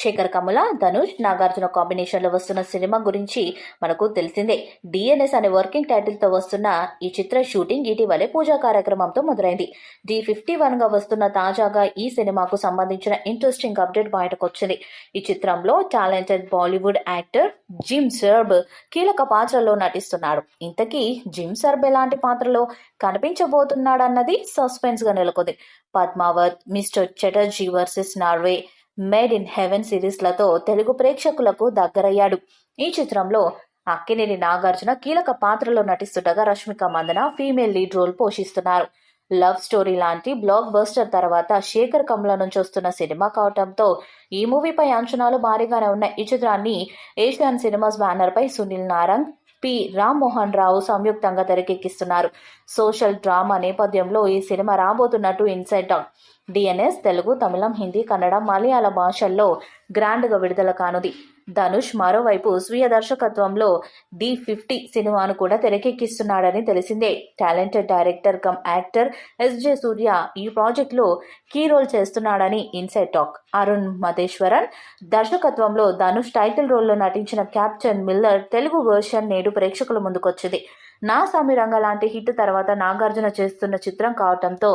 Sekhar Kammula, Dhanush, Nagarjuna combination లో వస్తున్న cinema గురించి మనకు తెలిసిందే. డిఎన్ఎస్ అనే వర్కింగ్ టైటిల్ తో వస్తున్న ఈ చిత్ర షూటింగ్ ఇటీవలే పూజా కార్యక్రమంతో మొదలైంది. D51 గా వస్తున్న తాజాగా ఈ సినిమాకు సంబంధించిన ఇంట్రెస్టింగ్ అప్డేట్ బయటకు వచ్చింది. ఈ చిత్రంలో talented Bollywood actor gym Sarbh కీలక పాత్రలో నటిస్తున్నాడు. ఇంతకీ జిమ్ సర్బ్ ఎలాంటి పాత్రలో కనిపించబోతున్నాడన్నది సస్పెన్స్ గా నెలకొంది. Padmaavat, mister Chatterjee versus Norway, made in heaven సిరీస్లతో తెలుగు ప్రేక్షకులకు దగ్గరయ్యాడు. ఈ చిత్రంలో అక్కినేని నాగార్జున కీలక పాత్రలో నటిస్తుండగా Rashmika Mandanna female lead role పోషిస్తున్నారు. లవ్ స్టోరీ లాంటి బ్లాక్ బస్టర్ తర్వాత శేఖర్ కమల నుంచి వస్తున్న సినిమా కావడంతో ఈ మూవీపై అంచనాలు భారీగానే ఉన్నాయి. ఈ చిత్రాన్ని ఏషియన్ సినిమాస్ బ్యానర్ పై సునీల్ నారంగ్, పి రామ్మోహన్ రావు సంయుక్తంగా తెరకెక్కిస్తున్నారు. సోషల్ డ్రామా నేపథ్యంలో ఈ సినిమా రాబోతున్నట్టు inside talk. DNS Telugu, Tamil, Hindi, Kannada, Malayalam భాషల్లో గ్రాండ్గా విడుదల కానుంది. ధనుష్ మరోవైపు స్వీయ దర్శకత్వంలో D50 సినిమాను కూడా తెరకెక్కిస్తున్నాడని తెలిసిందే. Talented director cum actor SJ Surya ఈ ప్రాజెక్టులో కీ రోల్ చేస్తున్నాడని ఇన్సైడ్ టాక్. అరుణ్ మధేశ్వరన్ దర్శకత్వంలో ధనుష్ టైటిల్ రోల్లో నటించిన క్యాప్టెన్ మిల్లర్ తెలుగు వర్షన్ నేడు ప్రేక్షకుల ముందుకొచ్చింది. నా సామి రంగ లాంటి హిట్ తర్వాత నాగార్జున చేస్తున్న చిత్రం కావడంతో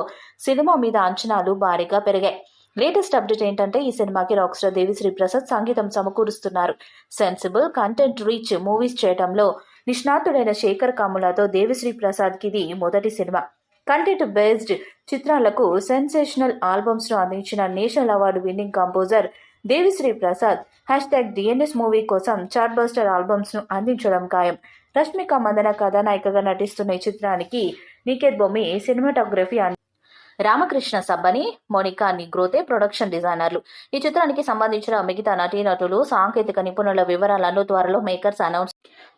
సినిమా మీద అంచనాలు భారీగా పెరిగాయి. లేటెస్ట్ అప్డేట్ ఏంటంటే ఈ సినిమాకి రాక్ స్టార్ దేవిశ్రీ ప్రసాద్ సంగీతం సమకూరుస్తున్నారు. సెన్సిబుల్ కంటెంట్ రీచ్ మూవీస్ చేయడంలో నిష్ణాతుడైన శేఖర్ కమలతో దేవిశ్రీ ప్రసాద్కి ఇది మొదటి సినిమా. కంటెంట్ బేస్డ్ చిత్రాలకు సెన్సేషనల్ ఆల్బమ్స్ ను అందించిన national award winning composer Devi Sri Prasad #DNS movie కోసం చార్ట్ బస్టర్ ఆల్బమ్స్ ను అందించడం ఖాయం. రష్మిక మందన కథానాయికగా నటిస్తున్న ఈ చిత్రానికి నిఖిత్ బొమ్మి సినిమాటోగ్రఫీ, రామకృష్ణ సబ్బని, మోనికా నిగ్రోతే ప్రొడక్షన్ డిజైనర్లు. ఈ చిత్రానికి సంబంధించిన మిగతా నటీనటులు, సాంకేతిక నిపుణుల వివరాలను త్వరలో మేకర్స్ అనౌన్స్.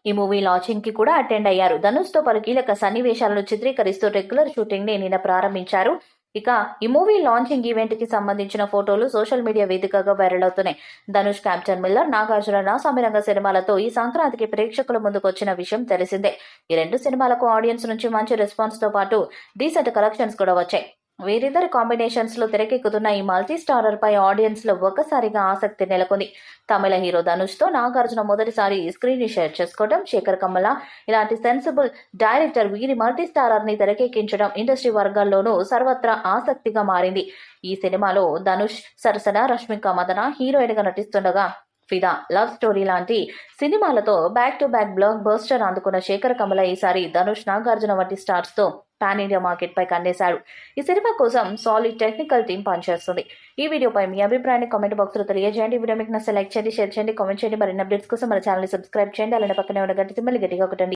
ఈ మూవీ లాంచింగ్ కి కూడా అటెండ్ అయ్యారు. ధనుష్ తో పలు కీలక సన్నివేశాలను చిత్రీకరిస్తూ రెగ్యులర్ షూటింగ్ ని నిన్న ప్రారంభించారు. ఇక ఈ మూవీ లాంచింగ్ ఈవెంట్ కి సంబంధించిన ఫోటోలు సోషల్ మీడియా వేదికగా వైరల్ అవుతున్నాయి. ధనుష్, క్యాప్టెన్ మిల్లర్, నాగార్జున నా సామిరంగ సినిమాలతో ఈ సంక్రాంతికి ప్రేక్షకుల ముందుకు వచ్చిన విషయం తెలిసిందే. ఈ రెండు సినిమాలకు ఆడియన్స్ నుంచి మంచి రెస్పాన్స్ తో పాటు డీసెంట్ కలెక్షన్స్ కూడా వచ్చాయి. వీరిద్దరి కాంబినేషన్స్ లో తెరకెక్కుతున్న ఈ మల్టీ స్టారర్ పై ఆడియన్స్ లో ఒక్కసారిగా ఆసక్తి నెలకొంది. తమిళ హీరో ధనుష్ తో నాగార్జున మొదటిసారి స్క్రీన్ ని షేర్ చేసుకోవడం, శేఖర్ కమల ఇలాంటి సెన్సిబుల్ డైరెక్టర్ వీరి మల్టీ స్టారర్ ని తెరకెక్కించడం ఇండస్ట్రీ వర్గాల్లోనూ సర్వత్రా ఆసక్తిగా మారింది. ఈ సినిమాలో ధనుష్ సరసన రష్మిక మందన హీరోయిన్ గా నటిస్తుండగా ఫిదా, లవ్ స్టోరీ లాంటి సినిమాలతో back to back block buster అందుకున్న శేఖర్ కమల ఈసారి ధనుష్, నాగార్జున వంటి స్టార్స్ తో పాన్ ఇండియా మార్కెట్ పై కన్నేశాడు. ఈ సినిమా కోసం సాలిడ్ టెక్నికల్ టీం పనిచేస్తుంది. ఈ వీడియోపై మీ అభిప్రాయాన్ని కామెంట్ బాక్స్ లో తెలియజేయండి. ఈ వీడియో మీకు నచ్చితే లైక్ చేయండి, షేర్ చేయండి, కామెంట్ చేయండి. మరిన్ని అప్డేట్స్ కోసం మన ఛానల్ ని సబ్స్క్రైబ్ చేయండి. అలానే పక్కనే ఉన్న గంట సింబల్ గట్టిగా కొట్టండి.